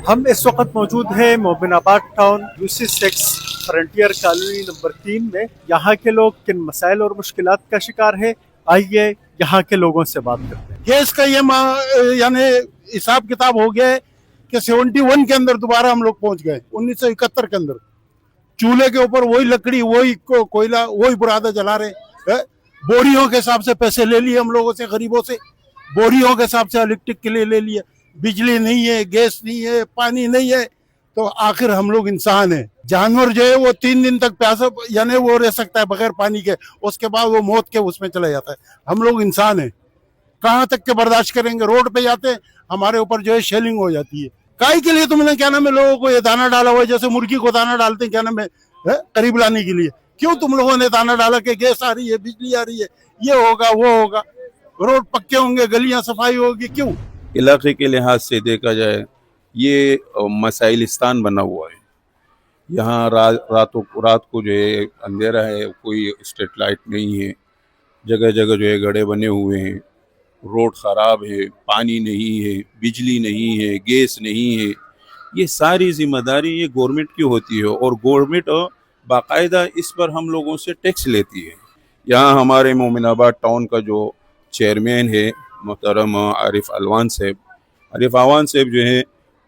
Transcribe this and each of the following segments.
ہم اس وقت موجود ہیں مومن آباد town UC6 frontier colony number 3 میں. یہاں کے لوگ کن مسائل اور مشکلات کا شکار ہیں، آئیے یہاں کے لوگوں سے بات کرتے ہیں. گیس کا یہ یعنی حساب کتاب ہو گیا ہے کہ 71 کے اندر دوبارہ ہم لوگ پہنچ گئے. 1971 کے اندر چولہے کے اوپر وہی لکڑی، وہی کوئلہ، وہی برادہ جلا رہے. بوریوں کے حساب سے پیسے لے لیے ہم لوگوں سے، غریبوں سے بوریوں کے حساب سے الیکٹرک کے لیے لے لیے. بجلی نہیں ہے، گیس نہیں ہے، پانی نہیں ہے، تو آخر ہم لوگ انسان ہیں. جانور جو ہے وہ 3 دن تک پیاسا یعنی وہ رہ سکتا ہے بغیر پانی کے، اس کے بعد وہ موت کے اس میں چلا جاتا ہے. ہم لوگ انسان ہیں، کہاں تک کے برداشت کریں گے؟ روڈ پہ جاتے ہیں ہمارے اوپر جو ہے شیلنگ ہو جاتی ہے. کائی کے لیے تم نے کیا نام ہے لوگوں کو یہ دانہ ڈالا ہوا ہے، جیسے مرغی کو دانہ ڈالتے ہیں کیا نام ہے قریب لانے کے لیے. کیوں تم لوگوں نے دانہ ڈالا کہ گیس آ رہی ہے، بجلی آ رہی ہے، یہ ہوگا وہ ہوگا، روڈ پکے ہوں گے، گلیاں صفائی ہوگی؟ کیوں؟ علاقے کے لحاظ سے دیکھا جائے یہ مسائلستان بنا ہوا ہے. یہاں رات کو جو ہے اندھیرا ہے، کوئی اسٹریٹ لائٹ نہیں ہے، جگہ جگہ جو ہے گڑھے بنے ہوئے ہیں، روڈ خراب ہے، پانی نہیں ہے، بجلی نہیں ہے، گیس نہیں ہے. یہ ساری ذمہ داری یہ گورنمنٹ کی ہوتی ہے، اور گورنمنٹ باقاعدہ اس پر ہم لوگوں سے ٹیکس لیتی ہے. یہاں ہمارے مومن آباد ٹاؤن کا جو چیئرمین ہے محترم عارف الوان صاحب جو ہیں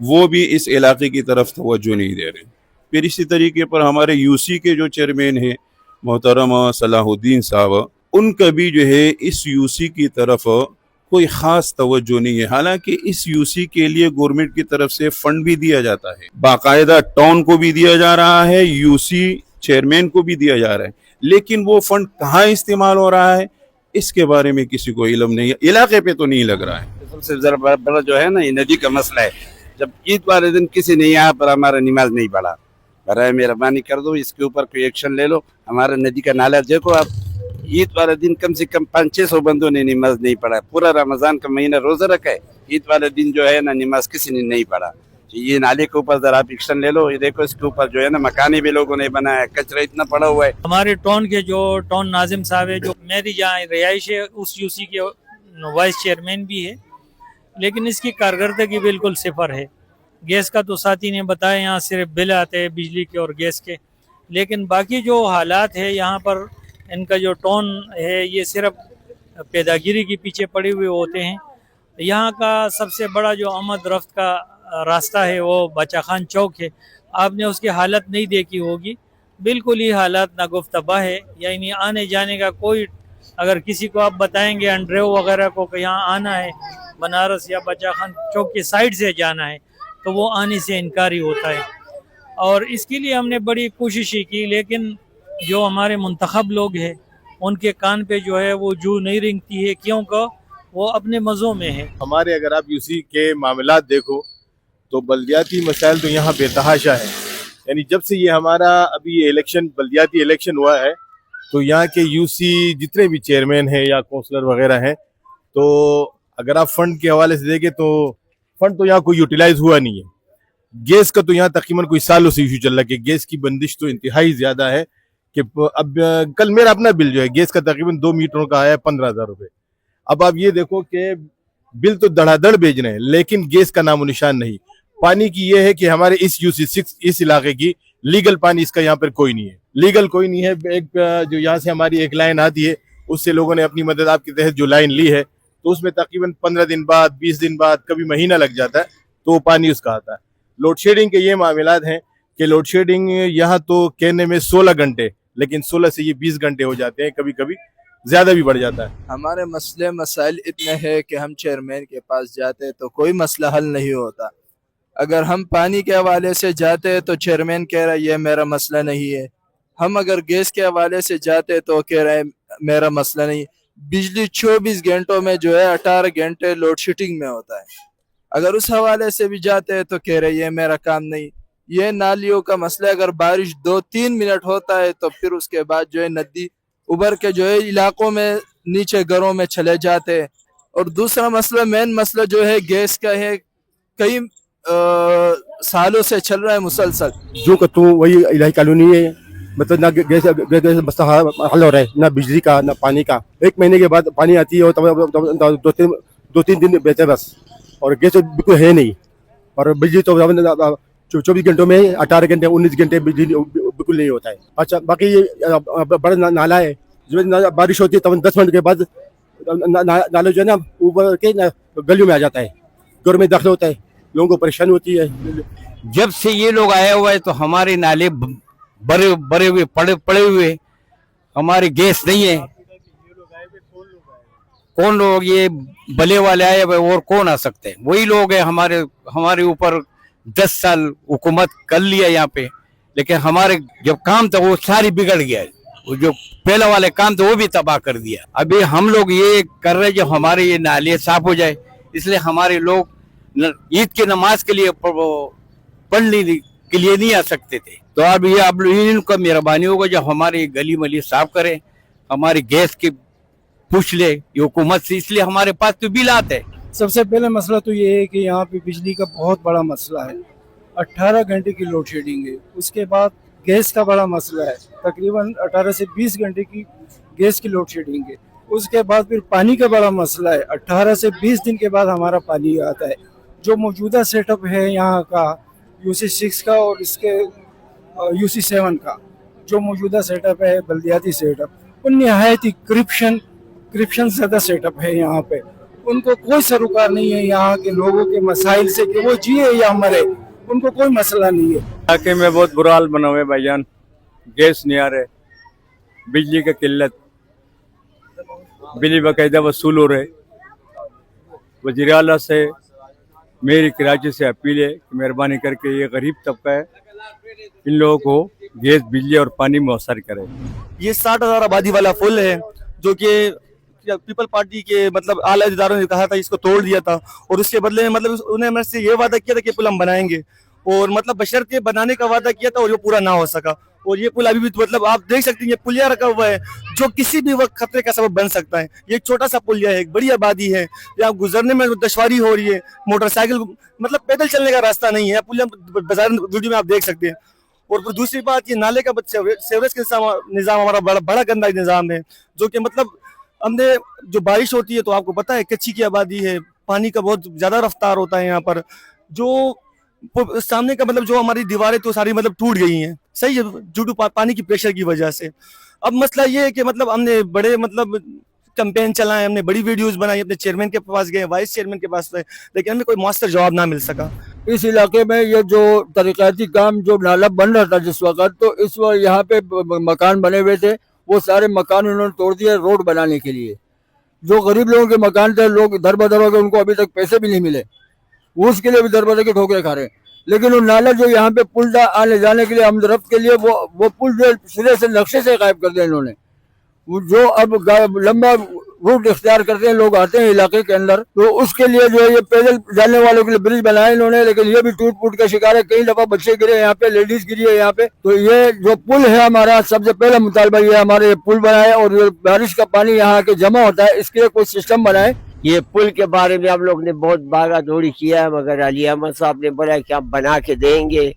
وہ بھی اس علاقے کی طرف توجہ نہیں دے رہے. پھر اسی طریقے پر ہمارے UC کے جو چیئرمین ہیں محترم صلاح الدین صاحب، ان کا بھی جو ہے اس UC کی طرف کوئی خاص توجہ نہیں ہے. حالانکہ اس UC کے لیے گورنمنٹ کی طرف سے فنڈ بھی دیا جاتا ہے، باقاعدہ ٹاؤن کو بھی دیا جا رہا ہے، UC چیئرمین کو بھی دیا جا رہا ہے، لیکن وہ فنڈ کہاں استعمال ہو رہا ہے اس کے بارے میں کسی کو علم نہیں ہے. علاقے پہ تو نہیں لگ رہا ہے. سب سے زیادہ بڑا جو ہے نا یہ ندی کا مسئلہ ہے. جب عید والے دن کسی نے یہاں پر ہمارا نماز نہیں پڑھا، برائے مہربانی کر دو اس کے اوپر کوئی ایکشن لے لو. ہمارا ندی کا نالا دیکھو آپ، عید والے دن کم سے کم 500-600 بندوں نے نماز نہیں پڑھا. پورا رمضان کا مہینہ روزہ رکھا ہے، عید والے دن جو ہے نا نماز کسی نے نہیں پڑھا. یہ نالے کے اوپر ذرا آپ ایکشن لے لو. یہ دیکھو اس کے اوپر جو ہے نا مکانے بھی لوگوں نے بنایا ہے، کچرا اتنا پڑا ہوا ہے. ہمارے ٹاؤن کے جو ٹاؤن ناظم صاحب ہے، جو میری جہاں رہائش ہے اس UC کے وائس چیئرمین بھی ہے، لیکن اس کی کارکردگی بالکل صفر ہے. گیس کا تو ساتھی نے بتایا یہاں صرف بل آتے ہیں بجلی کے اور گیس کے، لیکن باقی جو حالات ہے یہاں پر ان کا جو ٹاؤن ہے یہ صرف پیداگیری کے پیچھے پڑے ہوئے ہوتے ہیں. یہاں کا سب سے بڑا جو آمد رفت کا راستہ ہے وہ بچہ خان چوک ہے. آپ نے اس کی حالت نہیں دیکھی ہوگی، بالکل ہی حالات ناگفتبا ہے. یعنی آنے جانے کا کوئی، اگر کسی کو آپ بتائیں گے انڈریو وغیرہ کو کہ یہاں آنا ہے بنارس یا بچہ خان چوک کی سائڈ سے جانا ہے تو وہ آنے سے انکاری ہوتا ہے. اور اس کے لیے ہم نے بڑی کوششیں کی، لیکن جو ہمارے منتخب لوگ ہیں ان کے کان پہ جو ہے وہ جو نہیں رنگتی ہے، کیونکہ وہ اپنے مزوں میں ہے. ہمارے اگر آپ UC کے معاملات دیکھو تو بلدیاتی مسائل تو یہاں بے تحاشا ہے. یعنی جب سے یہ ہمارا ابھی الیکشن بلدیاتی الیکشن ہوا ہے تو یہاں کے UC جتنے بھی چیئرمین ہیں یا کونسلر وغیرہ ہیں، تو اگر آپ فنڈ کے حوالے سے دیکھیں تو فنڈ تو یہاں کوئی یوٹیلائز ہوا نہیں ہے. گیس کا تو یہاں تقریباً کوئی سالوں سے ایشو چل رہا ہے کہ گیس کی بندش تو انتہائی زیادہ ہے. کہ اب کل میرا اپنا بل جو ہے گیس کا تقریباً 2 میٹروں کا آیا ہے 15,000 روپے. اب آپ یہ دیکھو کہ بل تو دڑا دڑ بھیج رہے ہیں لیکن گیس کا نام و نشان نہیں. پانی کی یہ ہے کہ ہمارے اس UC6 اس علاقے کی لیگل پانی اس کا یہاں پر کوئی نہیں ہے، لیگل کوئی نہیں ہے. ایک جو یہاں سے ہماری ایک لائن آتی ہے اس سے لوگوں نے اپنی مدد آپ کے تحت جو لائن لی ہے تو اس میں تقریباً 15 دن بعد 20 دن بعد کبھی مہینہ لگ جاتا ہے تو وہ پانی اس کا آتا ہے. لوڈ شیڈنگ کے یہ معاملات ہیں کہ لوڈ شیڈنگ یہاں تو کہنے میں 16 گھنٹے، لیکن 16 سے یہ 20 گھنٹے ہو جاتے ہیں، کبھی کبھی زیادہ بھی بڑھ جاتا ہے. ہمارے مسائل اتنے ہیں کہ ہم چیئرمین کے پاس جاتے تو کوئی مسئلہ حل نہیں ہوتا. اگر ہم پانی کے حوالے سے جاتے تو چیئرمین کہہ رہا ہے یہ میرا مسئلہ نہیں ہے. ہم اگر گیس کے حوالے سے جاتے تو کہہ رہے ہیں میرا مسئلہ نہیں. بجلی 24 گھنٹوں میں جو ہے 18 گھنٹے لوڈ شیڈنگ میں ہوتا ہے. اگر اس حوالے سے بھی جاتے تو کہہ رہے یہ میرا کام نہیں. یہ نالیوں کا مسئلہ، اگر بارش 2-3 منٹ ہوتا ہے تو پھر اس کے بعد جو ہے ندی ابھر کے جو ہے علاقوں میں نیچے گھروں میں چلے جاتے. اور دوسرا مسئلہ، مین مسئلہ جو ہے گیس کا ہے، کئی سالوں سے چل رہا ہے مسلسل. جو کہ تو وہی الہی کالونی ہے، مطلب نہ گیس مسئلہ حل ہو رہا ہے، نہ بجلی کا نہ پانی کا. 1 مہینے کے بعد پانی آتی ہے اور 2-3 دن بیچے بس، اور گیس بالکل ہے نہیں. और बिजली तो 24 घंटों में 18 घंटे 19 घंटे बिजली बिल्कुल नहीं होता है। अच्छा बाकी ये बड़ा नाला है, जो बारिश होती है तब 10 मिनट के बाद नाला जो है ना ऊपर के गलियों में आ जाता है, घर में दाखिल होता है, लोगों को परेशानी होती है। जब से ये लोग आए हुए हैं तो हमारे नाले बड़े हुए पड़े हुए, हमारे गैस नहीं है। कौन लोग ये भले वाले आए हुए और कौन आ सकते हैं? वही लोग हैं। हमारे ऊपर 10 साल हुकूमत कर लिया यहाँ पे, लेकिन हमारे जब काम था वो सारी बिगड़ गया। वो जो पहले वाले काम थे वो भी तबाह कर दिया। अभी हम लोग ये कर रहे जो हमारे ये नाले साफ हो जाए, इसलिए हमारे लोग ईद की नमाज के लिए पढ़ने के लिए नहीं आ सकते थे। तो अब ये आप लोग इनका मेहरबानी होगा जो हमारी गली मली साफ करें, हमारी गैस की पूछ ले ये हुकूमत से, इसलिए हमारे पास तो बिल आते हैं। सबसे पहले मसला तो ये है कि यहाँ पे बिजली का बहुत बड़ा मसला है, 18 घंटे की लोड शेडिंग है। उसके बाद गैस का बड़ा मसला है, तकरीबन 18 से 20 घंटे की गैस की लोड शेडिंग है। उसके बाद फिर पानी का बड़ा मसला है, 18 से 20 दिन के बाद हमारा पानी आता है। जो मौजूदा सेटअप है यहाँ का UC6 का और इसके UC7 का जो मौजूदा सेटअप है बल्दियाती सेटअप, वो नहायत ही करप्शन ज़्यादा सेटअप है यहाँ पे। उनको कोई सरोकार नहीं है यहाँ के लोगों के मसाइल से कि वो जिए या मरे, उनको कोई मसला नहीं है। इलाके में बहुत बुरा हाल बना हुआ है भाईजान, गैस नहीं आ रहे, बिजली का किल्लत, बिल बाकायदा वसूल हो रहे। वज़ीर आला से मेरी कराची से अपील है कि मेहरबानी करके ये गरीब तबका है, इन लोगों को गैस बिजली और पानी मुयस्सर करे। ये 60,000 आबादी वाला पुल है जो कि पीपल पार्टी के मतलब आला इदारों ने कहा था इसको तोड़ दिया था, और उसके बदले में मतलब उन्होंने हमारे से ये वादा किया था कि पुल हम बनाएंगे, और मतलब बशर्ते बनाने का वादा किया था और ये पूरा ना हो सका। और ये पुल अभी भी मतलब आप देख सकते हैं ये पुलिया रखा हुआ है जो किसी भी वक्त खतरे का सबब बन सकता है। ये एक छोटा सा पुलिया है, एक बड़ी आबादी है, यहाँ गुजरने में दुश्वारी हो रही है, मोटरसाइकिल मतलब पैदल चलने का रास्ता नहीं है। पुलिया बाजार वीडियो में आप देख सकते हैं। और फिर दूसरी बात ये नाले का सीवरेज का निज़ाम हमारा बड़ा गंदा निज़ाम है, जो कि मतलब हमने जो बारिश होती है तो आपको पता है कच्ची की आबादी है, पानी का बहुत ज़्यादा रफ्तार होता है यहाँ पर। जो सामने का मतलब जो हमारी दीवारें तो सारी मतलब टूट गई हैं, सही है, ड्यू पानी की प्रेशर की वजह से। अब मसला ये है कि मतलब हमने बड़े मतलब कैंपेन चलाए, हमने बड़ी वीडियोस बनाई, अपने चेयरमैन के पास गए, वाइस चेयरमैन के पास गए, लेकिन हमें कोई मौसर जवाब ना मिल सका। इस इलाके में ये जो तरीक़ाती काम जो नाला बन रहा था जिस वक्त, तो इस वक्त यहाँ पे मकान बने हुए थे, वो सारे मकान उन्होंने तोड़ दिए रोड बनाने के लिए। जो गरीब लोगों के मकान थे, लोग दर बदर हो गए, उनको अभी तक पैसे भी नहीं मिले, उसके लिए भी दर बदर के ठोकरे खा रहे हैं। लेकिन वो नाला जो यहाँ पे पुल था आने जाने के लिए हमदरफ्त के लिए, वो पुल जो सिरे से नक्शे से गायब कर दिया इन्होंने। जो अब लंबा रूट इख्तियार करते हैं लोग आते हैं इलाके के अंदर, तो उसके लिए जो है ये पैदल जाने वालों के लिए ब्रिज बनाया इन्होंने, लेकिन ये भी टूट फूट का शिकार है। कई दफा बच्चे गिरे यहाँ पे, लेडीज गिरी है यहाँ पे। तो ये जो पुल है हमारा सबसे पहला मुतालबा ये हमारे ये पुल बनाए, और ये बारिश का पानी यहाँ के जमा होता है इसके लिए कोई सिस्टम बनाए। ये पुल के बारे में हम लोग ने बहुत भागा दौड़ी किया है, मगर अली अहमद साहब ने बोला कि आप बना के देंगे,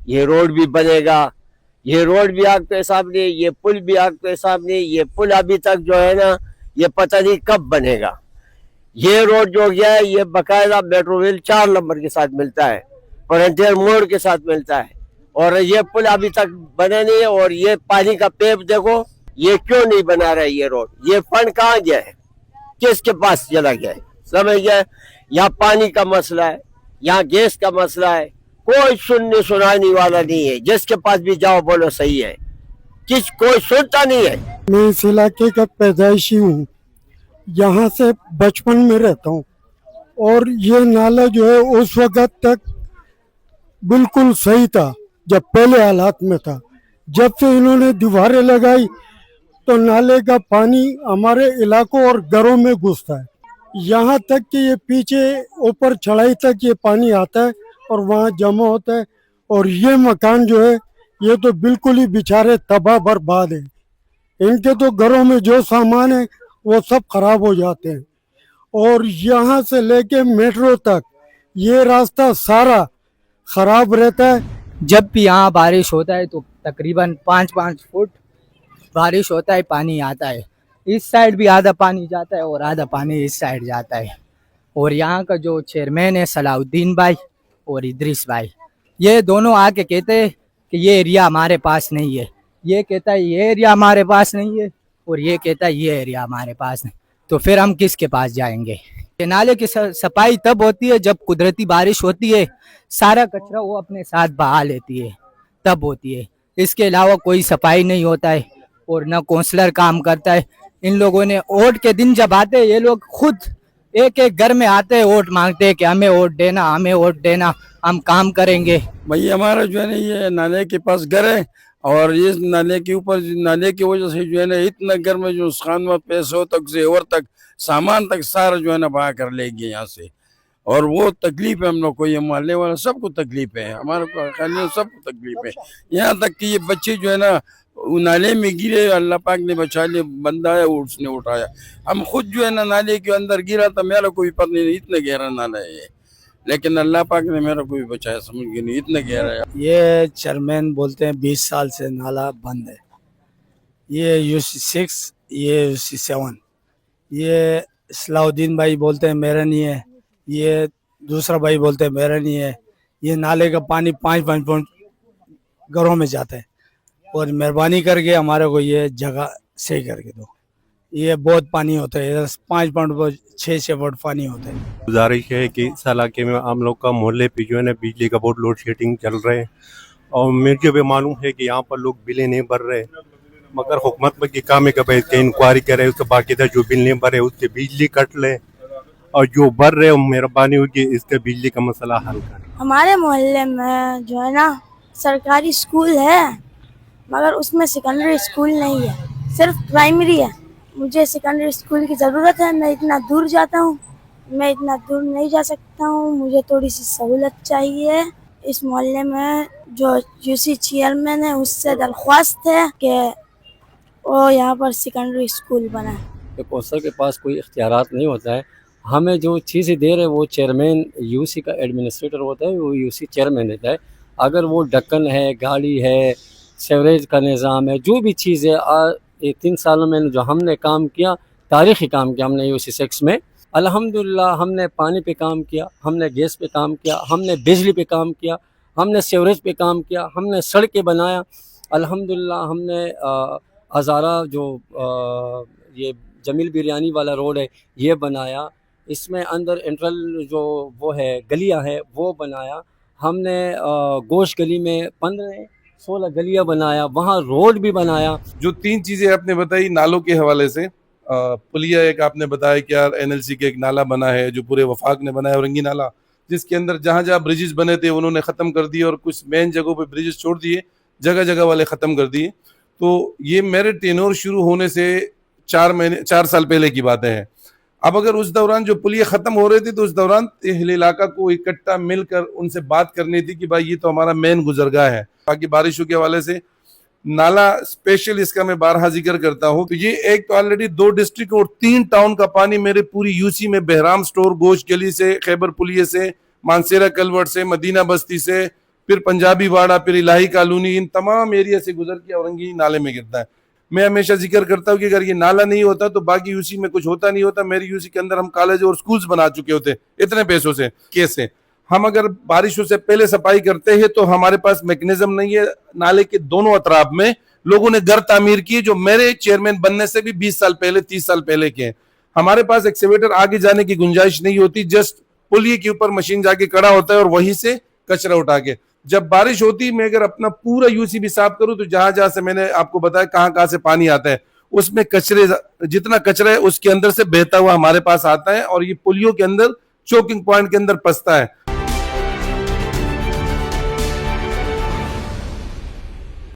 ये रोड भी बनेगा, ये रोड भी आपके सामने, ये पुल भी आपके सामने। ये पुल अभी तक जो है ना ये पता नहीं कब बनेगा। ये रोड जो गया है ये बाकायदा मेट्रो रेल 4 नंबर के साथ मिलता है, फ्रंटियर मोड़ के साथ मिलता है, और ये पुल अभी तक बना नहीं है। और ये पानी का पेप देखो, ये क्यों नहीं बना रहा है ये रोड? ये फंड कहाँ गया है, किसके पास चला गया है? समझ गए? यहाँ पानी का मसला है, यहाँ गैस का मसला है, कोई सुनने सुनाने वाला नहीं है। जिसके पास भी जाओ बोलो सही है, कोई सुनता नहीं है। मैं इस इलाके का पैदाइशी हूँ, यहाँ से बचपन में रहता हूँ, और ये नाला जो है उस वक्त तक बिल्कुल सही था जब पहले हालात में था। जब से इन्होंने दीवारें लगाई तो नाले का पानी हमारे इलाकों और घरों में घुसता है, यहाँ तक कि ये पीछे ऊपर चढ़ाई तक ये पानी आता है और वहाँ जमा होता है। और ये मकान जो है ये तो बिल्कुल ही बेचारे तबाह बर्बाद है। इनके तो घरों में जो सामान है वो सब खराब हो जाते हैं, और यहाँ से लेके मेट्रो तक ये रास्ता सारा खराब रहता है। जब भी यहाँ बारिश होता है तो तकरीबन 5-5 फुट बारिश होता है, पानी आता है। इस साइड भी आधा पानी जाता है और आधा पानी इस साइड जाता है। और यहाँ का जो चेयरमैन है सलाउद्दीन भाई, और इदरीस भाई, ये दोनों आके कहते हैं कि ये एरिया हमारे पास नहीं है, ये कहता है ये एरिया हमारे पास नहीं है, और ये कहता है ये एरिया हमारे पास नहीं, तो फिर हम किसके पास जाएंगे। ये नाले की सफाई तब होती है जब कुदरती बारिश होती है, सारा कचरा वो अपने साथ बहा लेती है, तब होती है। इसके अलावा कोई सफाई नहीं होता है और न काउंसलर काम करता है। इन लोगों ने वोट के दिन जब आते हैं, ये लोग खुद एक एक घर में आते हैं, वोट मांगते हैं कि हमें वोट देना, हमें वोट देना, हम काम करेंगे। भाई हमारा जो है ना ये नाले के पास घर है, और इस नाले के ऊपर नाले की वजह से जो है ना इतना घर में जो नुकसान हुआ, पैसों तक जेवर तक सामान तक सारा जो है ना बहा कर ले गए यहाँ से, और वो तकलीफ है हम लोग को, ये मोहल्ले वाला सबको तकलीफ है, हमारे को खाली सबको तकलीफ है। यहाँ तक कि ये बच्चे जो है ना नाले में गिरे, अल्लाह पाक ने बचा लिया, बंदा है उसने उठाया। हम खुद जो है ना नाले के अंदर गिरा था, मेरा कोई पता नहीं इतना गहरा नाला है ये, लेकिन अल्लाह पाक ने मेरा कोई बचाया, समझ गए नहीं इतना गहरा है। ये चेयरमैन बोलते हैं 20 साल से नाला बंद है, ये UC 6, ये UC 7, ये सलाउद्दीन भाई बोलते हैं मेरा नहीं है, ये दूसरा भाई बोलते हैं मेरा नहीं है। ये नाले का पानी 5-5 फुट घरों में जाता है, और मेहरबानी करके हमारे को ये जगह सही करके दो। ये बहुत पानी होता है, 5 फुट 6 फुट पानी होता है। गुजारिश है कि इस इलाके में हम लोग का मोहल्ले पे जो है ना बिजली का बहुत लोड शेडिंग चल रहे हैं, और मुझे भी मालूम है कि यहाँ पर लोग बिलें नहीं भर रहे, मगर हुकूमत में की काम है कि भाई इंक्वायरी करे, उसके बाकायदा जो बिल नहीं भरे उससे बिजली कट ले, और जो भर रहे मेहरबानी होगी इसका बिजली का मसला हल कर। हमारे मोहल्ले में जो है ना सरकारी स्कूल है, मगर उसमें सेकेंडरी स्कूल नहीं है, सिर्फ प्राइमरी है। मुझे सेकेंडरी स्कूल की ज़रूरत है, मैं इतना दूर जाता हूँ, मैं इतना दूर नहीं जा सकता हूँ, मुझे थोड़ी सी सहूलत चाहिए। इस मोहल्ले में जो UC चेयरमैन है उससे दरख्वास्त है कि वो यहाँ पर सेकेंडरी स्कूल बनाए। कौंसल के पास कोई इख्तियारात नहीं होता है, हमें जो चीज़ें दे रहे हैं वो चेयरमैन UC का एडमिनिस्ट्रेटर होता है, वो UC चेयरमैन देता है। अगर वो ढक्कन है, गाड़ी है, सीवरेज का निज़ाम है, जो भी चीज़ है, 3 सालों में जो हमने काम किया, तारीख़ी काम किया हमने UC 6 में, अल्हम्दुलिल्लाह हमने पानी पे काम किया, हमने गैस पे काम किया, हमने बिजली पे काम किया, हमने सीवरेज पे काम किया, हमने सड़कें बनाया, अल्हम्दुलिल्लाह हमने हज़ारा जो ये जमील बिरयानी वाला रोड है ये बनाया, इसमें अंदर इंट्रल जो वो है गलियां है वो बनाया, हमने गोश्त गली में 15-16 गलियां बनाया, वहाँ रोड भी बनाया। जो 3 चीज़ें आपने बताई नालों के हवाले से, पुलिया एक आपने बताया कि यार NLC के एक नाला बना है जो पूरे वफाक ने बनाया, औरंगी नाला, जिसके अंदर जहाँ जहाँ ब्रिजेस बने थे उन्होंने ख़त्म कर दिए, और कुछ मेन जगहों पे ब्रिजेस छोड़ दिए, जगह जगह वाले ख़त्म कर दिए। तो ये मेरे टेन्योर शुरू होने से 4 साल पहले की बातें हैं। अब अगर उस दौरान जो पुलिया ख़त्म हो रहे थे तो उस दौरान अहले इलाका को इकट्ठा मिलकर उनसे बात करनी थी कि भाई ये तो हमारा मेन गुजरगाह है। बाकी बारिशों के हवाले से नाला स्पेशल इसका मैं बारहा जिक्र करता हूँ, तो ये एक तो ऑलरेडी 2 डिस्ट्रिक्ट और 3 टाउन का पानी मेरे पूरी UC में बहराम स्टोर, गोश्त गली से, खैबर पुलिये से, मानसेरा कलवट से, मदीना बस्ती से, फिर पंजाबी वाड़ा, फिर इलाही कॉलोनी, इन तमाम एरिया से गुजर के औरंगी नाले में गिरता है। मैं हमेशा जिक्र करता हूँ कि अगर ये नाला नहीं होता तो बाकी UC में कुछ होता नहीं होता। मेरी UC के अंदर हम कॉलेज और स्कूल्स बना चुके होते इतने पैसों से। कैसे हम अगर बारिशों से पहले सफाई करते हैं तो हमारे पास मैकेनिज्म नहीं है। नाले के दोनों अतराफ में लोगों ने घर तामीर किए जो मेरे चेयरमैन बनने से भी 20 साल पहले 30 साल पहले के हैं। हमारे पास एक्सकेवेटर आगे जाने की गुंजाइश नहीं होती, जस्ट पुलिये के ऊपर मशीन जाके खड़ा होता है और वहीं से कचरा उठा के जब बारिश होती, मैं अगर अपना पूरा UC भी साफ करूं तो जहां जहां से मैंने आपको बताया कहां कहां से पानी आता है, उसमें कचरे जितना कचरा है उसके अंदर से बहता हुआ हमारे पास आता है और ये पुलियों के अंदर चोकिंग पॉइंट के अंदर फंसता है।